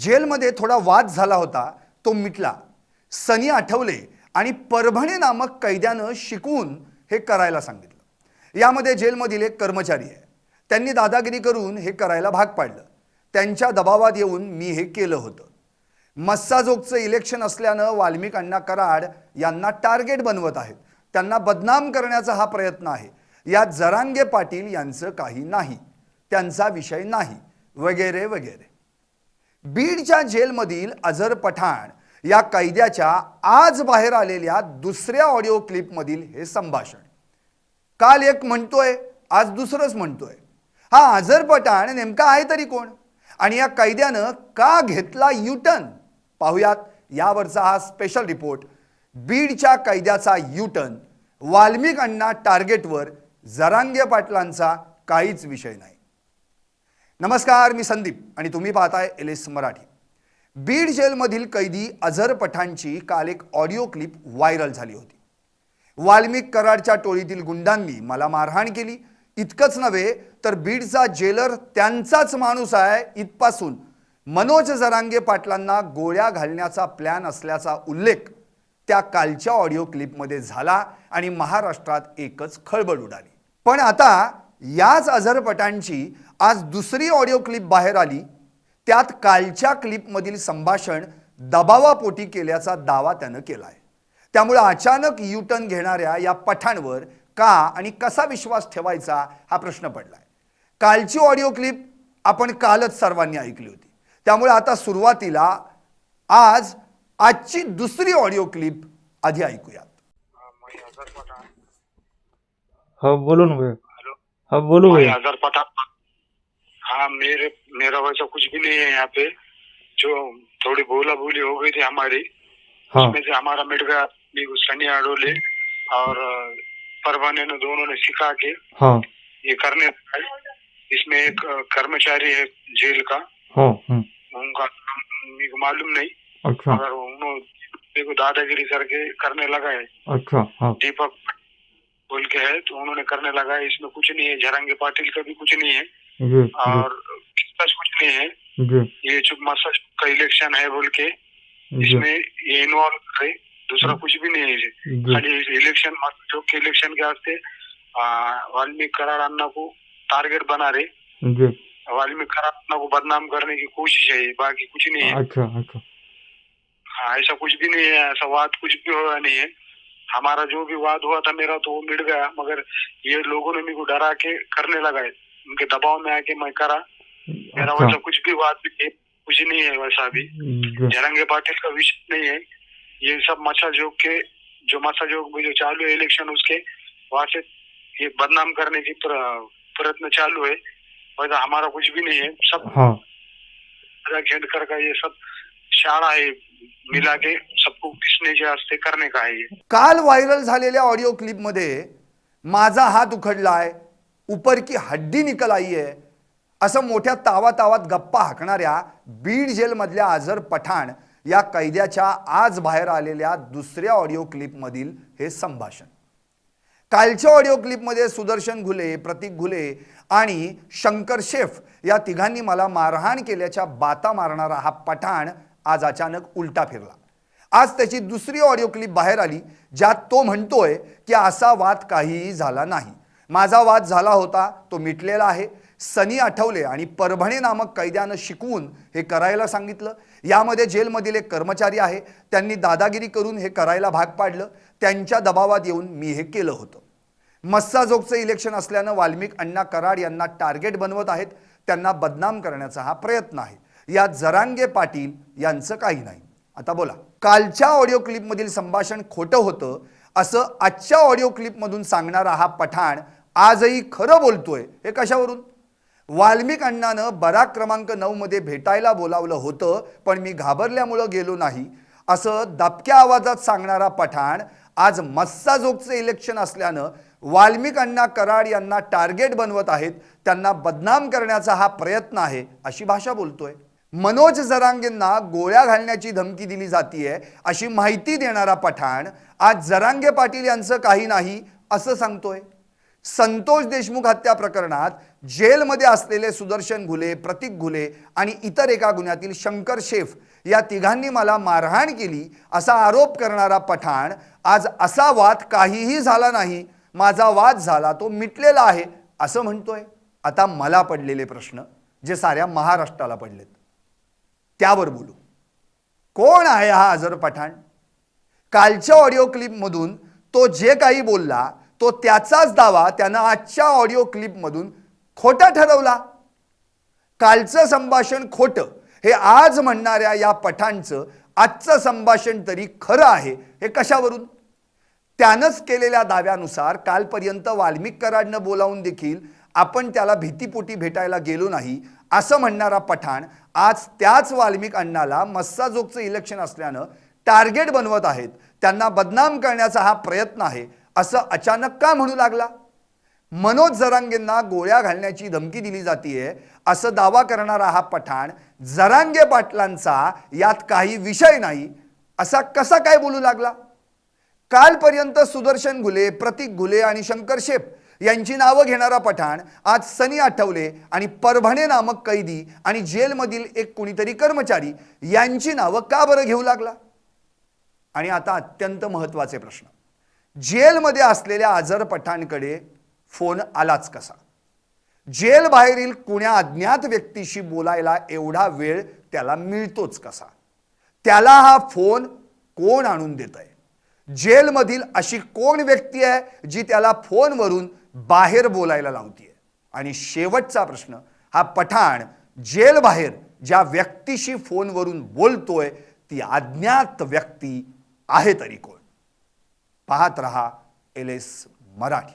जेलमध्ये थोडा वाद झाला होता, तो मिटला। सनी आठवले आणि परभणे नामक कैद्यानं शिकवून हे करायला सांगितलं। यामध्ये जेलमधील एक कर्मचारी आहे, त्यांनी दादागिरी करून हे करायला भाग पाडलं। त्यांच्या दबावात येऊन मी हे केलं होतं। मस्साजोगचं इलेक्शन असल्यानं वाल्मिक अण्णा कराड यांना टार्गेट बनवत आहेत, त्यांना बदनाम करण्याचा हा प्रयत्न आहे। यात जरांगे पाटील यांचं काही नाही, त्यांचा विषय नाही, वगैरे वगैरे। बीडच्या जेलमधील अझर पठाण या कैद्याच्या आज बाहेर आलेल्या दुसऱ्या ऑडिओ क्लिपमधील हे संभाषण। काल एक म्हणतोय, आज दुसरंच म्हणतोय। हा अझर पठाण नेमका आहे तरी कोण आणि या कैद्यानं का घेतला यूटर्न? पाहुयात यावरचा हा स्पेशल रिपोर्ट। बीडच्या कैद्याचा यूटर्न, वाल्मिक अण्णा टार्गेटवर, जरांगे पाटलांचा काहीच विषय नाही। नमस्कार, मी संदीप आणि तुम्ही पाहताय LS मराठी। बीड जेलमधील कैदी अझर पठाणची काल एक ऑडिओ क्लिप व्हायरल झाली होती। वाल्मिक कराडच्या टोळीतील गुंडांनी मला मारहाण केली, इतकंच नव्हे तर बीडचा जेलर त्यांचाच माणूस आहे इथपासून मनोज जरांगे पाटलांना गोळ्या घालण्याचा प्लॅन असल्याचा उल्लेख त्या कालच्या ऑडिओ क्लिपमध्ये झाला आणि महाराष्ट्रात एकच खळबळ उडाली। पण आता याच अझर पठाणची आज दुसरी ऑडिओ क्लिप बाहेर आली। त्यात कालच्या क्लिपमधील संभाषण दबावापोटी केल्याचा दावा त्यानं केलाय। त्यामुळे अचानक यूटर्न घेणाऱ्या या पठाणवर का आणि कसा विश्वास ठेवायचा हा प्रश्न पडलाय। कालची ऑडिओ क्लिप आपण कालच सर्वांनी ऐकली होती, त्यामुळे आता सुरुवातीला आजची दुसरी ऑडिओ क्लिप आधी ऐकूयात। हाँ बोलो ना भैया। हेलो, हाँ बोलो भैया। अजहर पठान। हाँ, मेरा वैसा कुछ भी नहीं है यहाँ पे। जो थोड़ी बोला बोली हो गई थी हमारी, हाँ उसमें से हमारा मिट गया। सनी आडोले और परवाने ने दोनों ने सिखा के हाँ ये करने लगा। इसमें एक कर्मचारी है जेल का, हाँ उनका नाम मेरे को मालूम नहीं, अच्छा मगर उन्होंने को दादागिरी करके करने लगा है। अच्छा हाँ दीपक बोल के है, तो उन्होंने करने लगा है। इसमें कुछ नहीं है, जरांगे पाटिल का भी कुछ नहीं है जी और किसका कुछ नहीं है। जी ये जो मसा का इलेक्शन है बोल के जी इसमें ये इन्वॉल्व है, दूसरा कुछ भी नहीं है। जी खाली इलेक्शन जो के इलेक्शन के वास्ते वाल्मीकि कराड़ अन्ना को टारगेट बना रहे। जी वाल्मीकि कराड़ अन्ना को बदनाम करने की कोशिश है, बाकी कुछ नहीं है। अच्छा अच्छा हाँ, ऐसा कुछ भी नहीं है, ऐसा वाद कुछ भी हुआ नहीं है। हमारा जो भी वाद हुआ था मेरा तो वो मिट गया, मगर ये लोगों ने मेरे को डरा के करने लगा है। उनके दबाव में आके मैं करा। मेरा अच्छा वैसा कुछ भी वाद भी है, कुछ नहीं है वैसा भी। जी जरंगे पाटिल का विषय नहीं है। ये सब मच्छा जोग के जो मच्छा जोग में जो चालू है इलेक्शन, उसके वहां से ये बदनाम करने की प्रयत्न चालू है। वैसा हमारा कुछ भी नहीं है। सब हाँ खेडकर का ये सब शाळा है, मिला के सबको पिसने के वास्ते करने का है ये। काल व्हायरल झालेल्या ऑडिओ क्लिपमध्ये माझा हात उखडलाय, ऊपर की हड्डी निकल आई है असं मोठ्या तावातावात गप्पा हाकणाऱ्या बीड जेलमधल्या अझर पठाण या कैद्याच्या आज बाहेर आलेल्या दुसऱ्या ऑडिओ क्लिपमधील हे संभाषण। कालच्या ऑडिओ क्लिपमध्ये सुदर्शन घुले, प्रतीक घुले आणि शंकर शेफ या तिघांनी मला मारहाण केल्याच्या बाता मारणारा हा पठाण आज अचानक उलटा फिरला। आज त्याची दुसरी ऑडिओ क्लिप बाहेर आली, ज्यात तो म्हणतोय की असा वाद काहीही झाला नाही, माझा वाद झाला होता, तो मिटलेला आहे। सनी आठवले आणि परभणे नामक कैद्यानं शिकवून हे करायला सांगितलं। यामध्ये जेलमधील एक कर्मचारी आहे, त्यांनी दादागिरी करून हे करायला भाग पाडलं। त्यांच्या दबावात येऊन मी हे केलं होतं। मस्साजोगचं इलेक्शन असल्यानं वाल्मिक अण्णा कराड यांना टार्गेट बनवत आहेत, त्यांना बदनाम करण्याचा हा प्रयत्न आहे। यात जरांगे पाटील यांचं काही नाही। आता बोला, कालच्या ऑडिओ क्लिपमधील संभाषण खोटं होतं असं आजच्या ऑडिओ क्लिपमधून सांगणारा हा पठाण आजही खरं बोलतोय, हे कशावरून? वाल्मिक अण्णानं बराक क्रमांक 9 मध्ये भेटायला बोलावलं होतं, पण मी घाबरल्यामुळे गेलो नाही असं दबक्या आवाजात सांगणारा पठाण आज मस्साजोगचं इलेक्शन असल्यानं वाल्मिक अण्णा कराड यांना टार्गेट बनवत आहेत, त्यांना बदनाम करण्याचा हा प्रयत्न आहे अशी भाषा बोलतोय। मनोज जरांगेंना गोळ्या घालण्याची धमकी दिली जातीये अशी माहिती देणारा पठाण आज जरांगे पाटील यांचं काही नाही असं सांगतोय। संतोष देशमुख हत्या प्रकरणात जेलमध्ये असलेले सुदर्शन घुले, प्रतीक घुले आणि इतर एका गुन्ह्यातील शंकर शेफ या तिघांनी मला मारहाण केली असा आरोप करणारा पठाण आज असा वाद काहीही झाला नाही, माझा वाद झाला तो मिटलेला आहे असं म्हणतोय. आता मला पडलेले प्रश्न जे साऱ्या महाराष्ट्राला पडलेत त्यावर बोलू. कोण आहे हा अझर पठाण? कालच्या ऑडिओ क्लिपमधून तो जे काही बोलला तो त्याचाच दावा त्यानं आजच्या ऑडिओ क्लिपमधून खोटा ठरवला. कालचं संभाषण खोटं हे आज म्हणणाऱ्या या पठाणचं आजचं संभाषण तरी खरं आहे हे कशावरून? त्यानंच केलेल्या दाव्यानुसार कालपर्यंत वाल्मिक कराडनं बोलावून देखील आपण त्याला भीतीपोटी भेटायला गेलो नाही असं म्हणणारा पठाण आज त्याच वाल्मिक अण्णाला मस्साजोगचं इलेक्शन असल्यानं टार्गेट बनवत आहेत, त्यांना बदनाम करण्याचा हा प्रयत्न आहे असं अचानक का म्हणू लागला? मनोज जरांगेंना गोळ्या घालण्याची धमकी दिली जातीये असं दावा करणारा हा पठाण जरांगे पाटलांचा यात काही विषय नाही असा कसा काय बोलू लागला? कालपर्यंत सुदर्शन घुले, प्रतीक घुले आणि शंकर शेफ यांची नावं घेणारा पठाण आज सनी आठवले आणि परभणे नामक कैदी आणि जेलमधील एक कुणीतरी कर्मचारी यांची नावं का बरं घेऊ लागला? आणि आता अत्यंत महत्त्वाचे प्रश्न, जेलमध्ये असलेल्या अझर पठाणकडे फोन आलाच कसा? जेल बाहेरील कुण्या अज्ञात व्यक्तीशी बोलायला एवढा वेळ त्याला मिळतोच कसा? त्याला हा फोन कोण आणून देतंय? जेलमधील अशी कोण व्यक्ती आहे जी त्याला फोनवरून बाहेर बोलायला लावतीये? आणि शेवटचा प्रश्न, हा पठाण जेल बाहेर ज्या व्यक्तीशी फोनवरून बोलतोय ती अज्ञात व्यक्ती आहे तरी कोण? पाहत रहा LS मराठी.